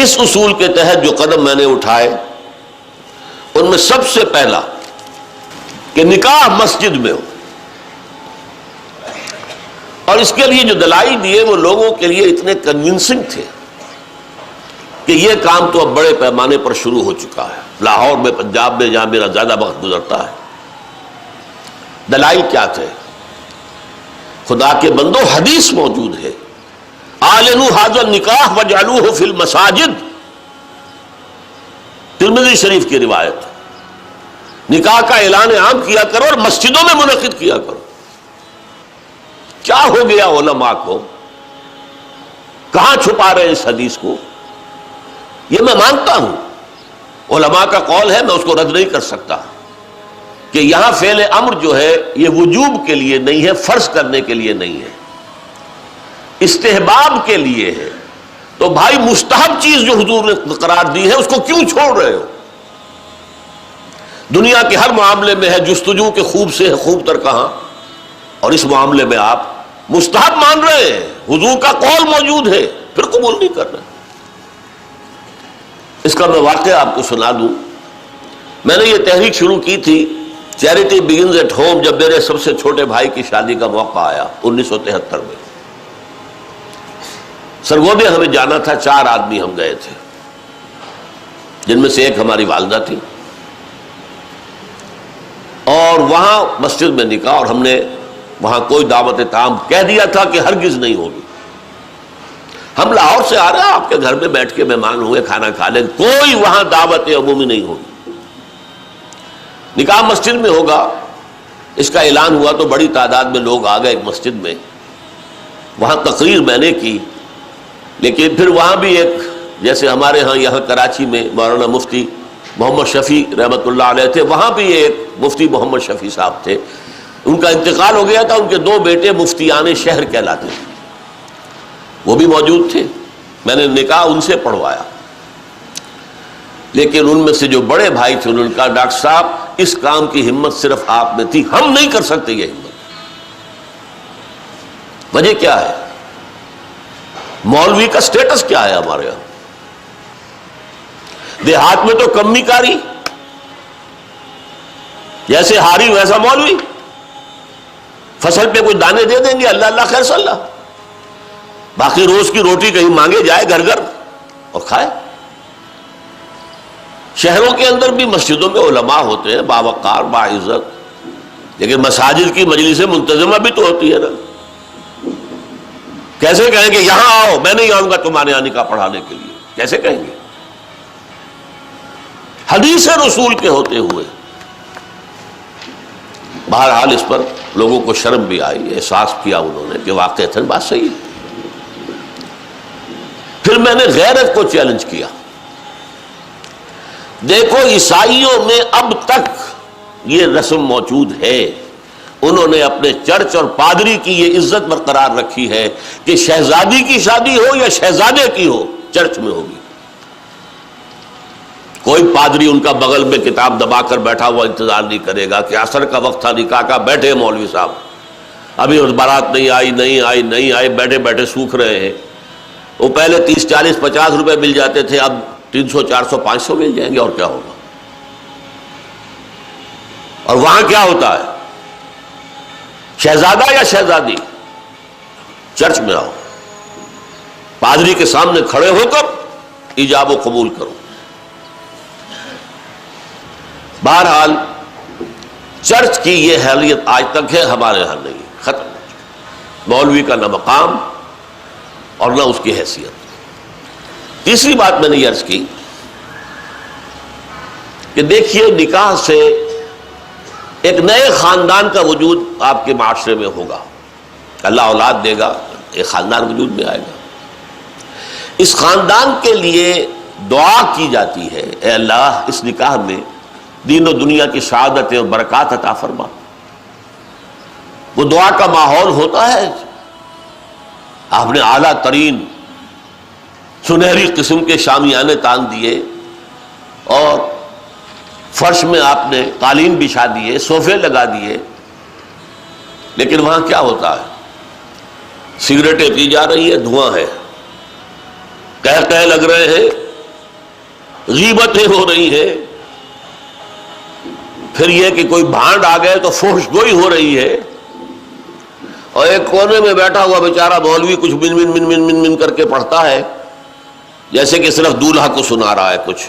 اس اصول کے تحت جو قدم میں نے اٹھائے ان میں سب سے پہلا کہ نکاح مسجد میں ہو، اور اس کے لیے جو دلائل دیے وہ لوگوں کے لیے اتنے کنونسنگ تھے کہ یہ کام تو اب بڑے پیمانے پر شروع ہو چکا ہے، لاہور میں، پنجاب میں، جہاں میرا زیادہ وقت گزرتا ہے۔ دلائل کیا تھے؟ خدا کے بندو، حدیث موجود ہے، اعلنوا ھذا النکاح وجعلوہ فی المساجد، ترمذی شریف کی روایت، نکاح کا اعلان عام کیا کرو اور مسجدوں میں منعقد کیا کرو۔ کیا ہو گیا علماء کو؟ کہاں چھپا رہے اس حدیث کو؟ یہ میں مانتا ہوں، علماء کا قول ہے، میں اس کو رد نہیں کر سکتا کہ یہاں فعل امر جو ہے یہ وجوب کے لیے نہیں ہے، فرض کرنے کے لیے نہیں ہے، استحباب کے لیے ہے۔ تو بھائی مستحب چیز جو حضور نے قرار دی ہے اس کو کیوں چھوڑ رہے ہو؟ دنیا کے ہر معاملے میں ہے جستجو کے خوب سے ہے خوب تر کہاں، اور اس معاملے میں آپ مستحب مان رہے ہیں، حضور کا قول موجود ہے، پھر قبول نہیں کر رہے۔ اس کا میں واقعہ آپ کو سنا دوں۔ میں نے یہ تحریک شروع کی تھی، چیریٹی بگنز ایٹ ہوم، جب میرے سب سے چھوٹے بھائی کی شادی کا موقع آیا 1973 میں۔ سرگودے ہمیں جانا تھا، 4 آدمی ہم گئے تھے، جن میں سے ایک ہماری والدہ تھی، اور وہاں مسجد میں نکاح، اور ہم نے وہاں کوئی دعوت تام کہہ دیا تھا کہ ہرگز نہیں ہوگی۔ ہم لاہور سے آ رہے ہیں، آپ کے گھر میں بیٹھ کے مہمان ہوئے، کھانا کھا لیں، کوئی وہاں دعوت عمومی نہیں ہوگی، نکاح مسجد میں ہوگا۔ اس کا اعلان ہوا تو بڑی تعداد میں لوگ آ گئے ایک مسجد میں، وہاں تقریر میں نے کی، لیکن پھر وہاں بھی ایک، جیسے ہمارے ہاں یہاں کراچی میں مولانا مفتی محمد شفیع رحمۃ اللہ علیہ تھے، وہاں بھی ایک مفتی محمد شفیع صاحب تھے، ان کا انتقال ہو گیا تھا، ان کے 2 بیٹے مفتیان شہر کہلاتے تھے، وہ بھی موجود تھے، میں نے نکاح ان سے پڑھوایا۔ لیکن ان میں سے جو بڑے بھائی تھے انہوں نے کہا ڈاکٹر صاحب اس کام کی ہمت صرف آپ میں تھی، ہم نہیں کر سکتے یہ ہمت۔ وجہ کیا ہے؟ مولوی کا سٹیٹس کیا ہے ہمارے یہاں؟ دیہات میں تو کمی کاری، جیسے ہاری ویسا مولوی، فصل پہ کوئی دانے دے دیں گے، اللہ اللہ خیر صلی اللہ، باقی روز کی روٹی کہیں مانگے جائے گھر گھر اور کھائے۔ شہروں کے اندر بھی مسجدوں میں علماء ہوتے ہیں باوقار باعزت، لیکن مساجد کی مجلس منتظمہ بھی تو ہوتی ہے نا۔ کیسے کہیں گے یہاں آؤ، میں نہیں آؤں گا تمہارے یہاں نکاح پڑھانے کے لیے؟ کیسے کہیں گے؟ حدیث رسول کے ہوتے ہوئے۔ بہرحال اس پر لوگوں کو شرم بھی آئی، احساس کیا انہوں نے کہ واقعتاً بات صحیح ہے۔ پھر میں نے غیرت کو چیلنج کیا۔ دیکھو عیسائیوں میں اب تک یہ رسم موجود ہے، انہوں نے اپنے چرچ اور پادری کی یہ عزت برقرار رکھی ہے کہ شہزادی کی شادی ہو یا شہزادے کی ہو چرچ میں ہوگی۔ کوئی پادری ان کا بغل میں کتاب دبا کر بیٹھا ہوا انتظار نہیں کرے گا کہ عصر کا وقت تھا نکاح کا، بیٹھے مولوی صاحب ابھی بارات نہیں آئی، بیٹھے بیٹھے سوکھ رہے ہیں۔ وہ پہلے 30 40 50 روپے مل جاتے تھے، اب 300 400 500 مل جائیں گے، اور کیا ہوگا؟ اور وہاں کیا ہوتا ہے؟ شہزادہ یا شہزادی چرچ میں آؤ، پادری کے سامنے کھڑے ہو کر ایجاب و قبول کرو۔ بہرحال چرچ کی یہ حیثیت آج تک ہے، ہمارے یہاں نہیں، ختم ہو چکی۔ مولوی کا نہ مقام اور نہ اس کی حیثیت۔ تیسری بات میں نے یہ عرض کی کہ دیکھیے نکاح سے ایک نئے خاندان کا وجود آپ کے معاشرے میں ہوگا، اللہ اولاد دے گا، ایک خاندان وجود میں آئے گا۔ اس خاندان کے لیے دعا کی جاتی ہے، اے اللہ اس نکاح میں دین و دنیا کی سعادت اور برکات عطا فرما۔ وہ دعا کا ماحول ہوتا ہے، آپ نے اعلیٰ ترین سنہری قسم کے شامیانے تان دیے، اور فرش میں آپ نے قالین بچھا دیے، صوفے لگا دیے، لیکن وہاں کیا ہوتا ہے؟ سگریٹیں پی جا رہی ہے، دھواں ہے، کہہ لگ رہے ہیں، غیبتیں ہو رہی ہیں، پھر یہ کہ کوئی بھانڈ آ گئے تو فحش گوئی ہو رہی ہے، اور ایک کونے میں بیٹھا ہوا بیچارہ مولوی کچھ من من من من من من کر کے پڑھتا ہے جیسے کہ صرف دولہا کو سنا رہا ہے کچھ،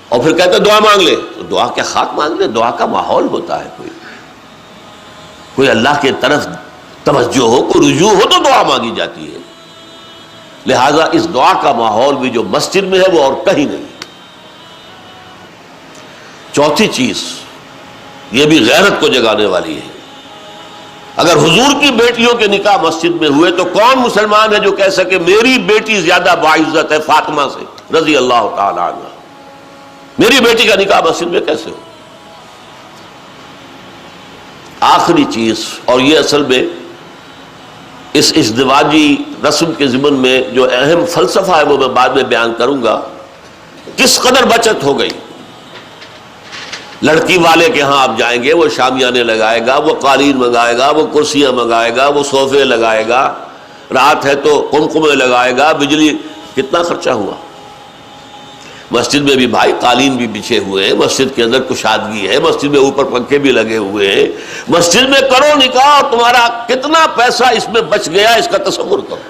اور پھر کہتے دعا مانگ لے. تو دعا کیا خاک مانگ لے؟ دعا کا ماحول ہوتا ہے، کوئی اللہ کی طرف توجہ ہو، کوئی رجوع ہو تو دعا مانگی جاتی ہے. لہذا اس دعا کا ماحول بھی جو مسجد میں ہے وہ اور کہیں نہیں. چوتھی چیز یہ بھی غیرت کو جگانے والی ہے، اگر حضور کی بیٹیوں کے نکاح مسجد میں ہوئے تو کون مسلمان ہے جو کہہ سکے میری بیٹی زیادہ باعزت ہے فاطمہ سے رضی اللہ تعالی عنہ؟ میری بیٹی کا نکاح مسجد میں کیسے ہو؟ آخری چیز، اور یہ اصل میں اس ازدواجی رسم کے ضمن میں جو اہم فلسفہ ہے وہ میں بعد میں بیان کروں گا. کس قدر بچت ہو گئی. لڑکی والے کے ہاں آپ جائیں گے، وہ شامیانے لگائے گا، وہ قالین منگائے گا، وہ کرسیاں منگائے گا، وہ صوفے لگائے گا، رات ہے تو قمقمے لگائے گا، بجلی. کتنا خرچہ ہوا. مسجد میں بھی بھائی قالین بھی بچھے ہوئے ہیں، مسجد کے اندر کشادگی ہے، مسجد میں اوپر پنکھے بھی لگے ہوئے ہیں. مسجد میں کرو نکاح اور تمہارا کتنا پیسہ اس میں بچ گیا اس کا تصور کرو.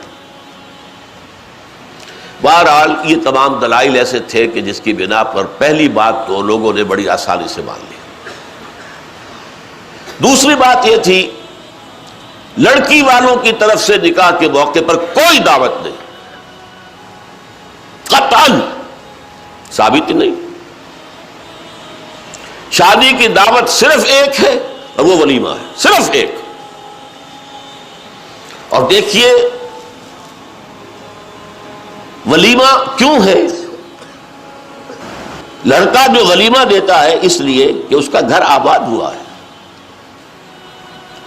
بہرحال یہ تمام دلائل ایسے تھے کہ جس کی بنا پر پہلی بات تو لوگوں نے بڑی آسانی سے مان لی. دوسری بات یہ تھی لڑکی والوں کی طرف سے نکاح کے موقع پر کوئی دعوت نہیں، قطعاً ثابت نہیں. شادی کی دعوت صرف ایک ہے اور وہ ولیمہ ہے، صرف ایک. اور دیکھیے ولیمہ کیوں ہے؟ لڑکا جو ولیمہ دیتا ہے اس لیے کہ اس کا گھر آباد ہوا ہے،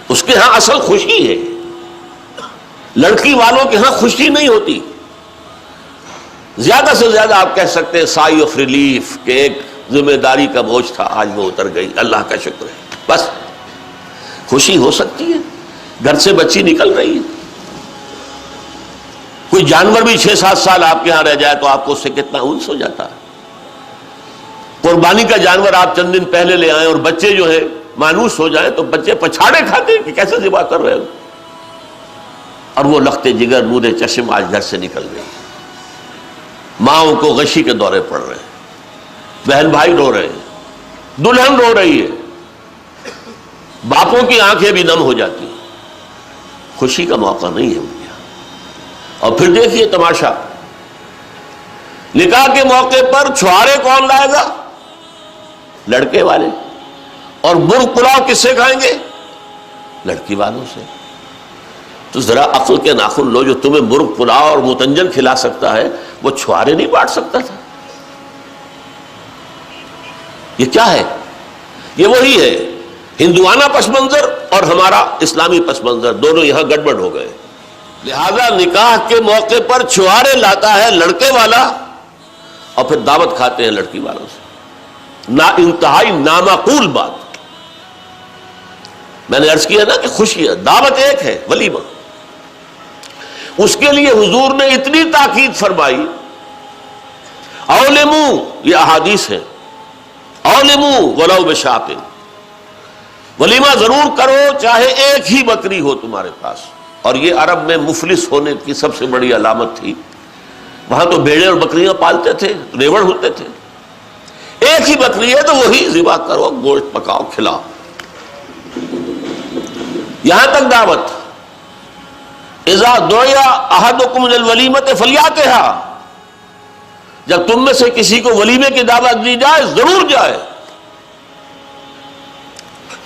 اس کے ہاں اصل خوشی ہے. لڑکی والوں کے ہاں خوشی نہیں ہوتی. زیادہ سے زیادہ آپ کہہ سکتے ہیں سائی آف ریلیف کہ ایک ذمہ داری کا بوجھ تھا آج وہ اتر گئی، اللہ کا شکر ہے. بس خوشی ہو سکتی ہے، گھر سے بچی نکل رہی ہے. کوئی جانور بھی 6-7 سال آپ کے ہاں رہ جائے تو آپ کو اس سے کتنا انس ہو جاتا ہے. قربانی کا جانور آپ چند دن پہلے لے آئیں اور بچے جو ہے مانوس ہو جائیں تو بچے پچھاڑے کھاتے کہ کیسے ذبح کر رہے ہو، اور وہ لختے جگر نورے چشم آج گھر سے نکل گئی. ماؤں کو غشی کے دورے پڑ رہے ہیں، بہن بھائی رو رہے ہیں، دلہن رو رہی ہے، باپوں کی آنکھیں بھی نم ہو جاتی ہیں. خوشی کا موقع نہیں ہے ان کے یہاں. اور پھر دیکھیے تماشا، نکاح کے موقع پر چھوارے کون لائے گا؟ لڑکے والے. اور مرغ پلاؤ کس سے کھائیں گے؟ لڑکی والوں سے. تو ذرا عقل کے ناخن لو، جو تمہیں مرغ پلاؤ اور متنجن کھلا سکتا ہے وہ چھوارے نہیں بانٹ سکتا تھا؟ یہ کیا ہے؟ یہ وہی ہے ہندوانہ پس منظر اور ہمارا اسلامی پس منظر، دونوں یہاں گڑبڑ ہو گئے. لہذا نکاح کے موقع پر چھوارے لاتا ہے لڑکے والا اور پھر دعوت کھاتے ہیں لڑکی والوں سے. انتہائی نامعقول بات. میں نے عرض کیا نا کہ خوشی ہے، دعوت ایک ہے ولیمہ. اس کے لیے حضور نے اتنی تاکید فرمائی. اولمو، یہ احادیث ہے، اولمو ولو بشاۃ، ولیمہ ضرور کرو چاہے ایک ہی بکری ہو تمہارے پاس. اور یہ عرب میں مفلس ہونے کی سب سے بڑی علامت تھی. وہاں تو بھیڑیں اور بکریاں پالتے تھے، ریوڑ ہوتے تھے. ایک ہی بکری ہے تو وہی ذبح کرو، گوشت پکاؤ، کھلاؤ. یہاں تک دعوت اذا دعی احدکم للولیمۃ فلیاتھا، جب تم میں سے کسی کو ولیمے کی دعوت دی جائے ضرور جائے.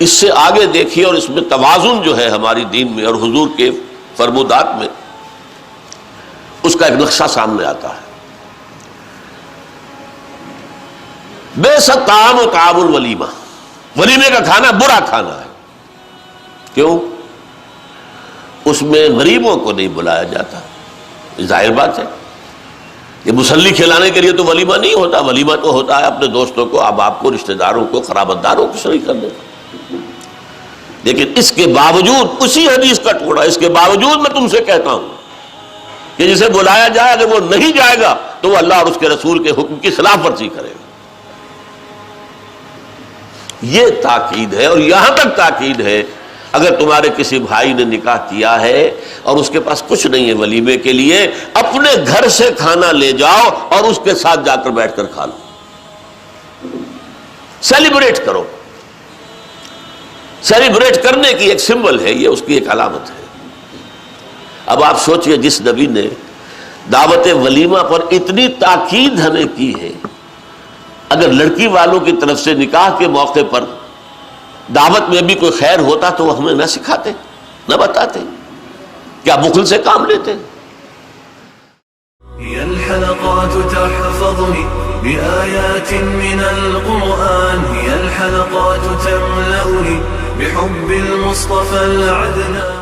اس سے آگے دیکھیے، اور اس میں توازن جو ہے ہماری دین میں اور حضور کے فرمودات میں، اس کا ایک نقشہ سامنے آتا ہے. بئس الطعام طعام الولیمہ، ولیمے کا کھانا برا کھانا ہے. کیوں؟ اس میں غریبوں کو نہیں بلایا جاتا. ظاہر بات ہے، یہ مسلی کھلانے کے لیے تو ولیمہ نہیں ہوتا. ولیمہ تو ہوتا ہے اپنے دوستوں کو، احباب کو، رشتہ داروں کو، قرابت داروں کو شریک کرنے کا. لیکن اس کے باوجود، اسی حدیث کا ٹکڑا، اس کے باوجود میں تم سے کہتا ہوں کہ جسے بلایا جائے اگر وہ نہیں جائے گا تو وہ اللہ اور اس کے رسول کے حکم کی خلاف ورزی کرے گا. یہ تاکید ہے. اور یہاں تک تاکید ہے اگر تمہارے کسی بھائی نے نکاح کیا ہے اور اس کے پاس کچھ نہیں ہے ولیمے کے لیے، اپنے گھر سے کھانا لے جاؤ اور اس کے ساتھ جا کر بیٹھ کر کھا لو، سیلیبریٹ کرو. سیلیبریٹ کرنے کی ایک سمبل ہے، یہ اس کی ایک علامت ہے. اب آپ سوچئے جس نبی نے دعوت ولیمہ پر اتنی تاکید ہمیں کی ہے، اگر لڑکی والوں کی طرف سے نکاح کے موقع پر دعوت میں بھی کوئی خیر ہوتا تو وہ ہمیں نہ سکھاتے، نہ بتاتے، کیا بخل سے کام لیتے؟ هي الحلقات تحفظني بآيات من القرآن، هي الحلقات تملأني بحب المصطفى العدنان.